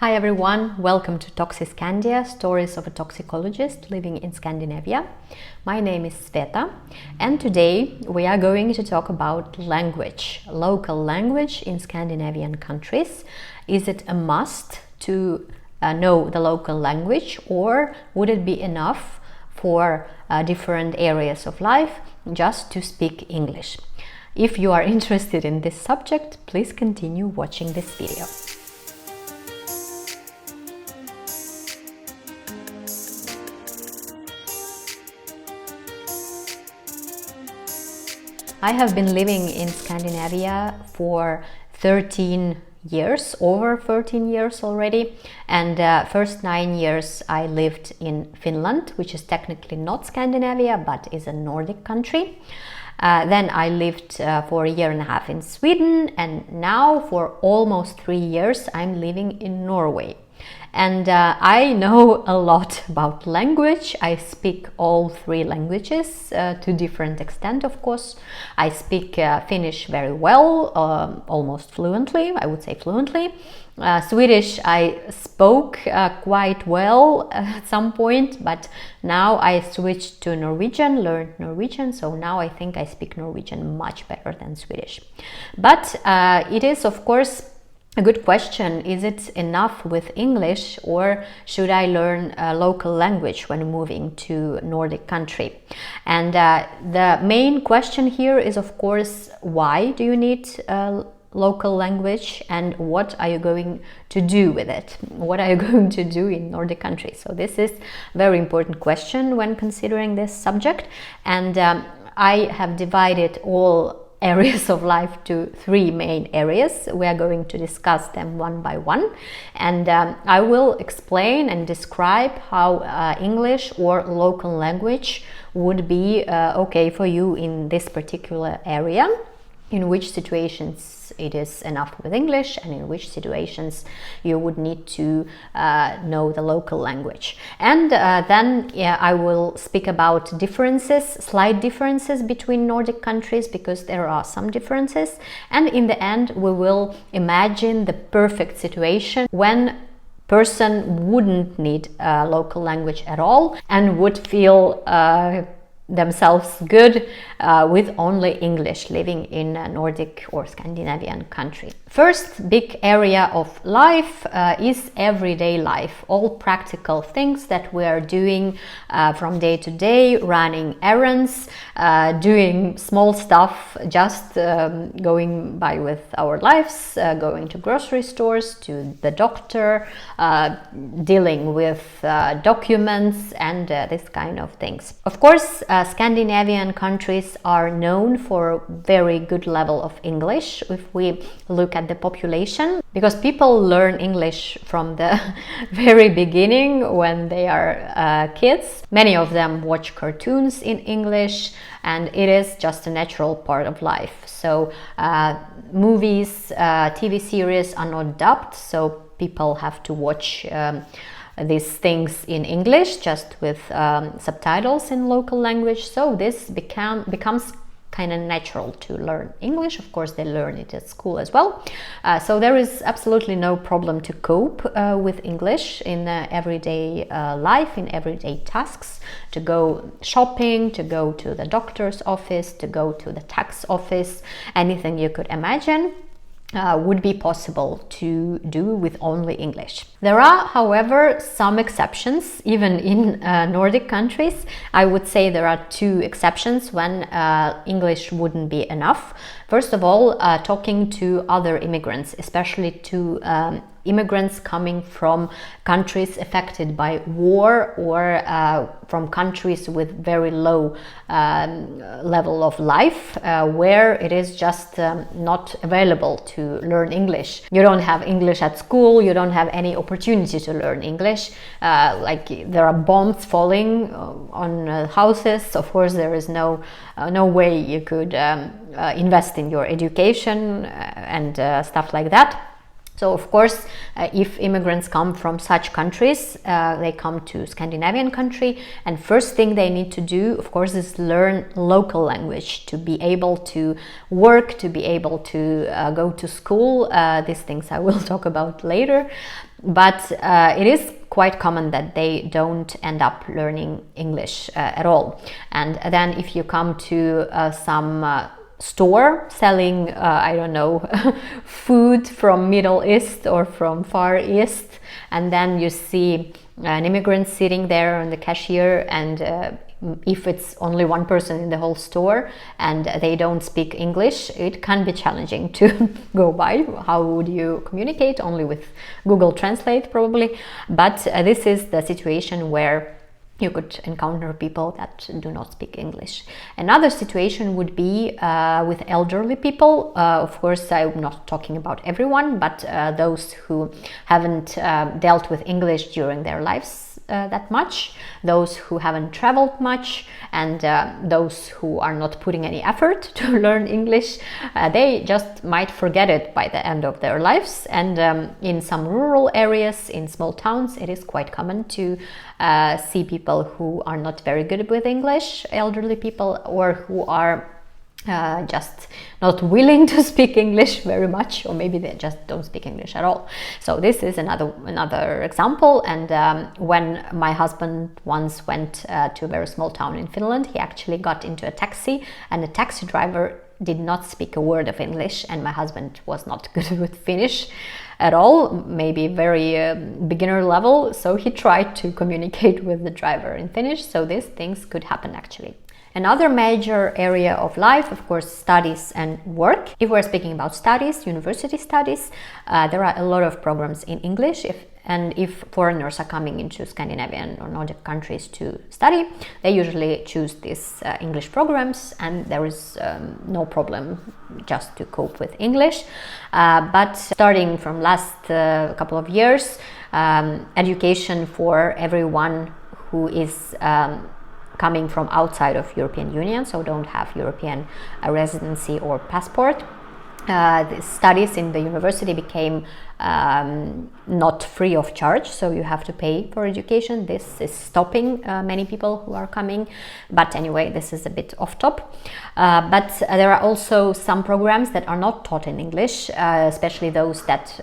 Hi everyone, welcome to Toxiscandia, Stories of a Toxicologist living in Scandinavia. My name is Sveta and today we are going to talk about language, local language in Scandinavian countries. Is it a must to know the local language, or would it be enough for different areas of life just to speak English? If you are interested in this subject, please continue watching this video. I have been living in Scandinavia for 13 years, over 13 years already, and first 9 years I lived in Finland, which is technically not Scandinavia but is a Nordic country. Then I lived for a year and a half in Sweden, and now for almost 3 years I'm living in Norway. And I know a lot about language. I speak all three languages to different extent, of course. I speak Finnish very well, almost fluently, I would say fluently. Swedish I spoke quite well at some point, but now I switched to Norwegian, learned Norwegian, so now I think I speak Norwegian much better than Swedish. But it is, of course, a good question. Is it enough with English, or should I learn a local language when moving to Nordic country? And the main question here is, of course, why do you need local language, and what are you going to do with it? What are you going to do in Nordic countries? So this is a very important question when considering this subject, and I have divided all areas of life to three main areas. We are going to discuss them one by one, and I will explain and describe how English or local language would be okay for you in this particular area, in which situations it is enough with English, and in which situations you would need to know the local language. And then I will speak about differences, slight differences between Nordic countries, because there are some differences. And in the end, we will imagine the perfect situation when person wouldn't need local language at all and would feel themselves good with only English, living in a Nordic or Scandinavian country. First big area of life is everyday life, all practical things that we are doing from day to day, running errands, doing small stuff, just going by with our lives, going to grocery stores, to the doctor, dealing with documents and this kind of things. Of course, Scandinavian countries are known for very good level of English if we look at the population, because people learn English from the very beginning when they are kids. Many of them watch cartoons in English, and it is just a natural part of life. So movies, TV series are not dubbed, so people have to watch these things in English, just with subtitles in local language. So this becomes kind of natural to learn English. Of course, they learn it at school as well. So there is absolutely no problem to cope with English in everyday life, in everyday tasks, to go shopping, to go to the doctor's office, to go to the tax office, anything you could imagine. Would be possible to do with only English. There are, however, some exceptions, even in Nordic countries. I would say there are two exceptions when English wouldn't be enough. First of all, talking to other immigrants, especially to immigrants coming from countries affected by war, or from countries with very low level of life, where it is just not available to learn English. You don't have English at school, you don't have any opportunity to learn English. Like there are bombs falling on houses. Of course, there is no way you could invest in your education and stuff like that. So of course, if immigrants come from such countries, they come to Scandinavian country, and first thing they need to do, of course, is learn local language to be able to work, to be able to go to school. These things I will talk about later. but it is quite common that they don't end up learning English at all. And then if you come to some store selling, I don't know, food from Middle East or from Far East, and then you see an immigrant sitting there on the cashier, and if it's only one person in the whole store and they don't speak English, it can be challenging to go by. How would you communicate? Only with Google Translate probably. But this is the situation where you could encounter people that do not speak English. Another situation would be with elderly people. Of course, I'm not talking about everyone, but those who haven't dealt with English during their lives that much, those who haven't traveled much, and those who are not putting any effort to learn English, they just might forget it by the end of their lives. And in some rural areas, in small towns, it is quite common to see people who are not very good with English, elderly people, or who are just not willing to speak English very much, or maybe they just don't speak English at all. So this is another example. And when my husband once went to a very small town in Finland, he actually got into a taxi, and the taxi driver did not speak a word of English, and my husband was not good with Finnish at all, maybe very beginner level, so he tried to communicate with the driver in Finnish. So these things could happen actually. Another major area of life, of course, studies and work. If we're speaking about studies, university studies, there are a lot of programs in English. If foreigners are coming into Scandinavian or Nordic countries to study, they usually choose these English programs, and there is no problem just to cope with English. But starting from last couple of years, education for everyone who is coming from outside of European Union, so don't have European residency or passport. The studies in the university became not free of charge, so you have to pay for education. This is stopping many people who are coming, but anyway, this is a bit off top. But there are also some programs that are not taught in English, especially those that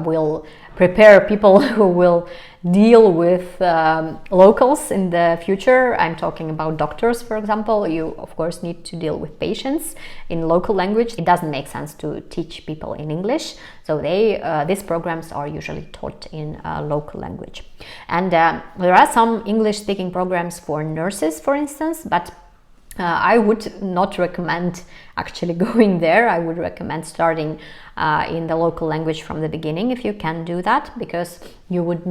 will prepare people who will deal with locals in the future. I'm talking about doctors, for example. You of course need to deal with patients in local language. It doesn't make sense to teach people in English, so these programs are usually taught in local language. And there are some English speaking programs for nurses, for instance, but I would not recommend actually going there. I would recommend starting in the local language from the beginning, if you can do that, because you would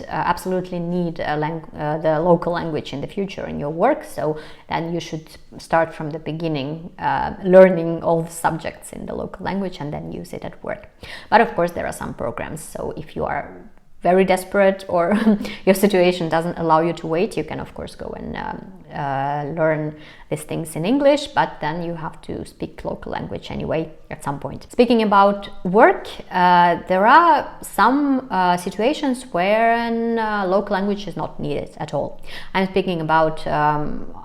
absolutely need the local language in the future in your work. So then you should start from the beginning, learning all the subjects in the local language and then use it at work. But of course there are some programs, so if you are very desperate or your situation doesn't allow you to wait, you can of course go and learn these things in English, but then you have to speak local language anyway at some point. Speaking about work, there are some situations where local language is not needed at all. I'm speaking about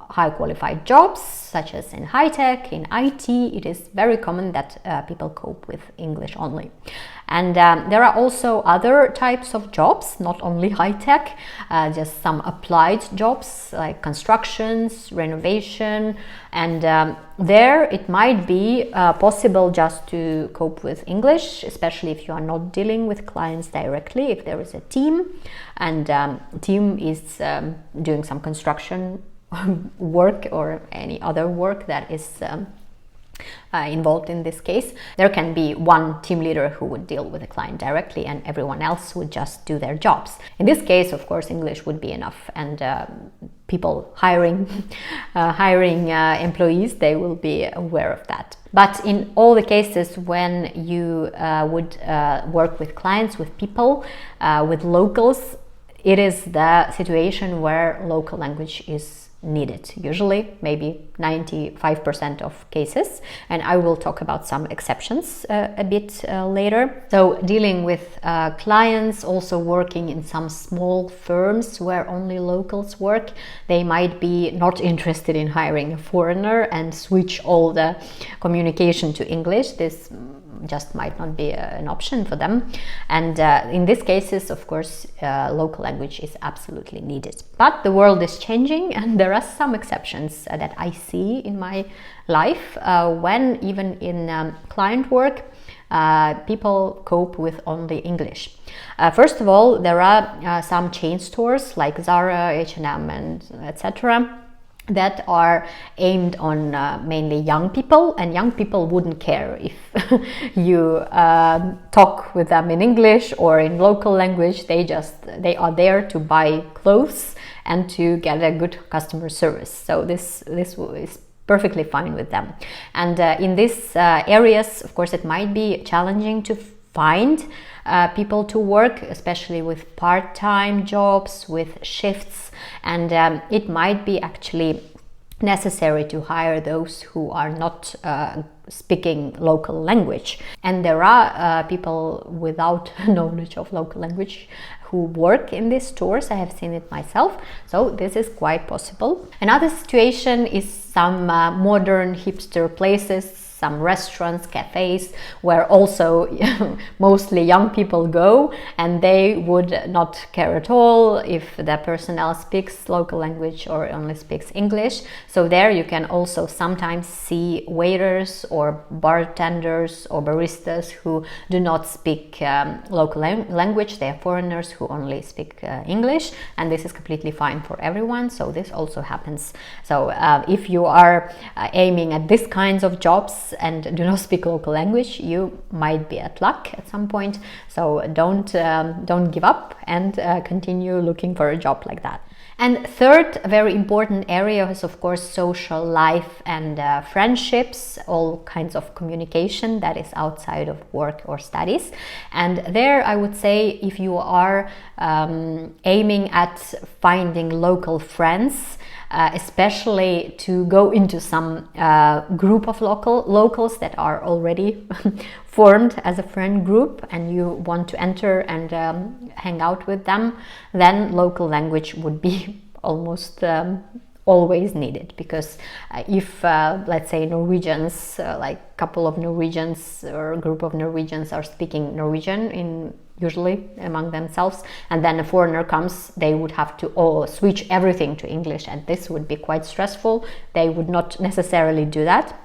high qualified jobs such as in high tech, in IT. It is very common that people cope with English only. And there are also other types of jobs, not only high tech, just some applied jobs like constructions, renovation, and there it might be possible just to cope with English, especially if you are not dealing with clients directly, if there is a team and team is doing some construction work or any other work that is involved in this case. There can be one team leader who would deal with the client directly and everyone else would just do their jobs. In this case, of course, English would be enough, and people hiring employees, they will be aware of that. But in all the cases when you would work with clients, with people, with locals, it is the situation where local language is needed, usually maybe 95% of cases, and I will talk about some exceptions a bit later. So dealing with clients, also working in some small firms where only locals work, they might be not interested in hiring a foreigner and switch all the communication to English. This just might not be an option for them. And in these cases, of course, local language is absolutely needed. But the world is changing, and there are some exceptions that I see in my life when even in client work, people cope with only English. First of all, there are some chain stores like Zara, H&M, and etc. that are aimed on mainly young people, and young people wouldn't care if you talk with them in English or in local language. They are there to buy clothes and to get a good customer service. So this is perfectly fine with them. And in these areas, of course, it might be challenging to find people to work, especially with part-time jobs, with shifts, and it might be actually necessary to hire those who are not speaking local language. And there are people without knowledge of local language who work in these stores. I have seen it myself, so this is quite possible. Another situation is some modern hipster places, some restaurants, cafes, where also mostly young people go, and they would not care at all if the personnel speaks local language or only speaks English. So there you can also sometimes see waiters or bartenders or baristas who do not speak local language. They are foreigners who only speak English, and this is completely fine for everyone. So this also happens. So if you are aiming at these kinds of jobs and do not speak local language, you might be at luck at some point. So don't give up and continue looking for a job like that. And third very important area is, of course, social life and friendships, all kinds of communication that is outside of work or studies. And there I would say, if you are aiming at finding local friends, especially to go into some group of locals that are already formed as a friend group, and you want to enter and hang out with them, then local language would be almost always needed. Because if let's say Norwegians, like a couple of Norwegians or a group of Norwegians are speaking Norwegian usually among themselves, and then a foreigner comes, they would have to all switch everything to English, and this would be quite stressful. They would not necessarily do that,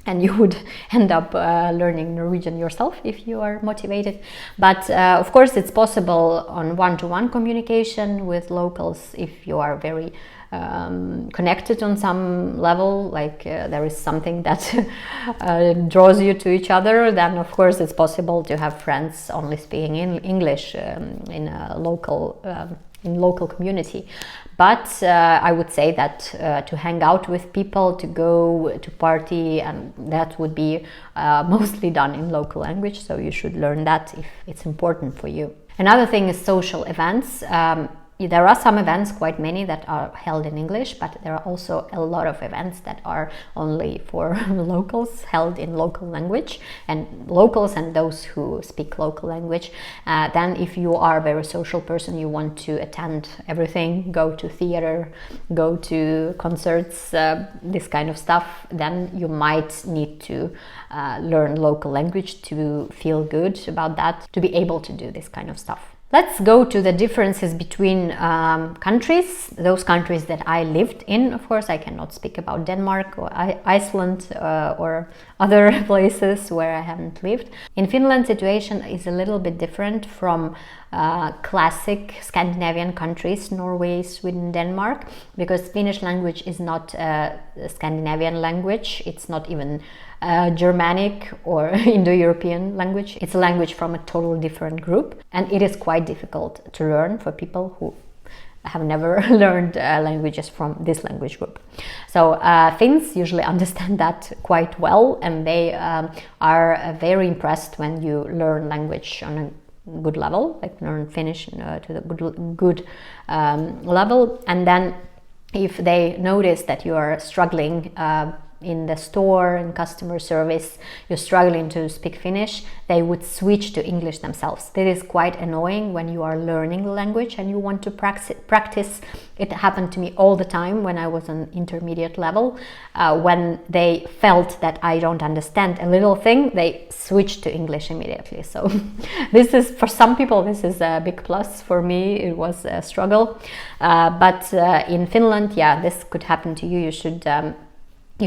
and you would end up learning Norwegian yourself if you are motivated. But of course it's possible on one-to-one communication with locals if you are very connected on some level, like there is something that draws you to each other. Then of course it's possible to have friends only speaking in English in a local community. But I would say that to hang out with people, to go to party, and that would be mostly done in local language, so you should learn that if it's important for you. Another thing is social events. There are some events, quite many, that are held in English, but there are also a lot of events that are only for locals, held in local language, and locals and those who speak local language. Then if you are a very social person, you want to attend everything, go to theater, go to concerts, this kind of stuff, then you might need to learn local language to feel good about that, to be able to do this kind of stuff. Let's go to the differences between countries, those countries that I lived in. Of course, I cannot speak about Denmark or Iceland or other places where I haven't lived. In Finland, situation is a little bit different from classic Scandinavian countries, Norway, Sweden, Denmark, because Finnish language is not a Scandinavian language. It's not even Germanic or Indo-European language. It's a language from a totally different group, and it is quite difficult to learn for people who have never learned languages from this language group. So Finns usually understand that quite well, and they are very impressed when you learn language on a good level, like learn Finnish to the good level. And then if they notice that you are struggling in the store, in customer service, you're struggling to speak Finnish, they would switch to English themselves. That is quite annoying when you are learning the language and you want to practice. It happened to me all the time when I was on intermediate level. When they felt that I don't understand a little thing, they switched to English immediately. So this is, for some people, this is a big plus. For me, it was a struggle. But in Finland, yeah, this could happen to you. You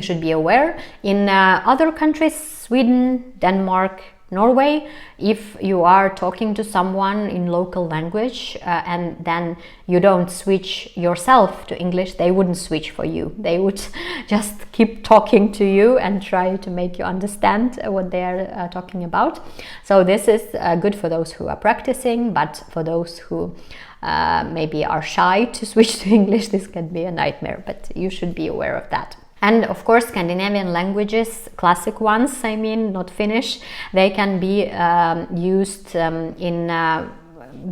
should be aware. In other countries, Sweden, Denmark, Norway, if you are talking to someone in local language and then you don't switch yourself to English, they wouldn't switch for you. They would just keep talking to you and try to make you understand what they are talking about. So this is good for those who are practicing, but for those who maybe are shy to switch to English, this can be a nightmare, but you should be aware of that. And of course, Scandinavian languages, classic ones, I mean, not Finnish, they can be used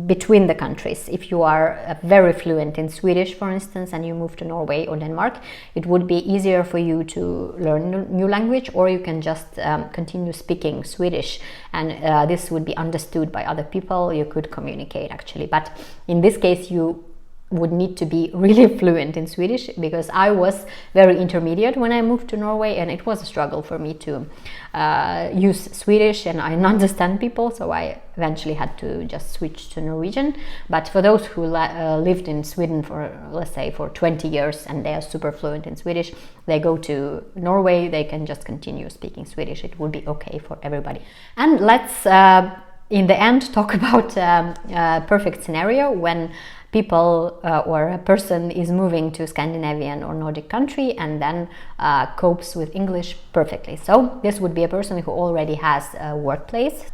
between the countries. If you are very fluent in Swedish, for instance, and you move to Norway or Denmark, it would be easier for you to learn a new language, or you can just continue speaking Swedish, and this would be understood by other people. You could communicate actually, but in this case you would need to be really fluent in Swedish, because I was very intermediate when I moved to Norway, and it was a struggle for me to use Swedish, and I understand people, so I eventually had to just switch to Norwegian. But for those who lived in Sweden for, let's say, for 20 years and they are super fluent in Swedish, they go to Norway, they can just continue speaking Swedish. It would be okay for everybody. And let's in the end talk about a perfect scenario when people or a person is moving to Scandinavian or Nordic country and then copes with English perfectly. So this would be a person who already has a workplace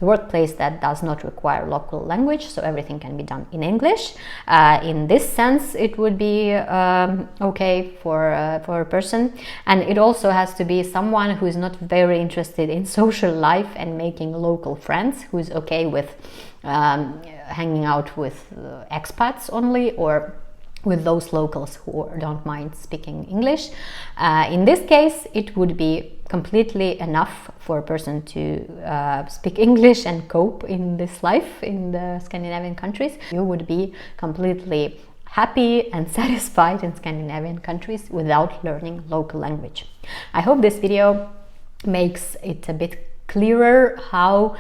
that does not require local language, so everything can be done in English. In this sense, it would be okay for a person, and it also has to be someone who is not very interested in social life and making local friends, who is okay with hanging out with expats only, or with those locals who don't mind speaking English. In this case, it would be completely enough for a person to speak English and cope in this life in the Scandinavian countries. You would be completely happy and satisfied in Scandinavian countries without learning local language. I hope this video makes it a bit clearer how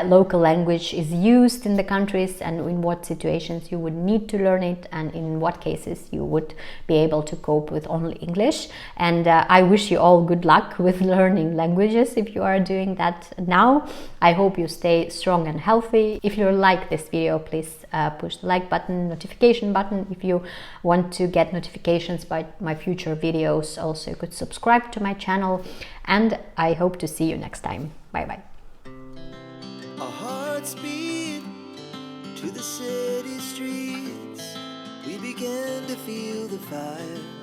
local language is used in the countries, and in what situations you would need to learn it, and in what cases you would be able to cope with only English. And I wish you all good luck with learning languages if you are doing that now. I hope you stay strong and healthy. If you like this video, please push the like button, notification button. If you want to get notifications by my future videos, also you could subscribe to my channel, and I hope to see you next time. Bye bye. Our hearts beat to the city streets. We began to feel the fire.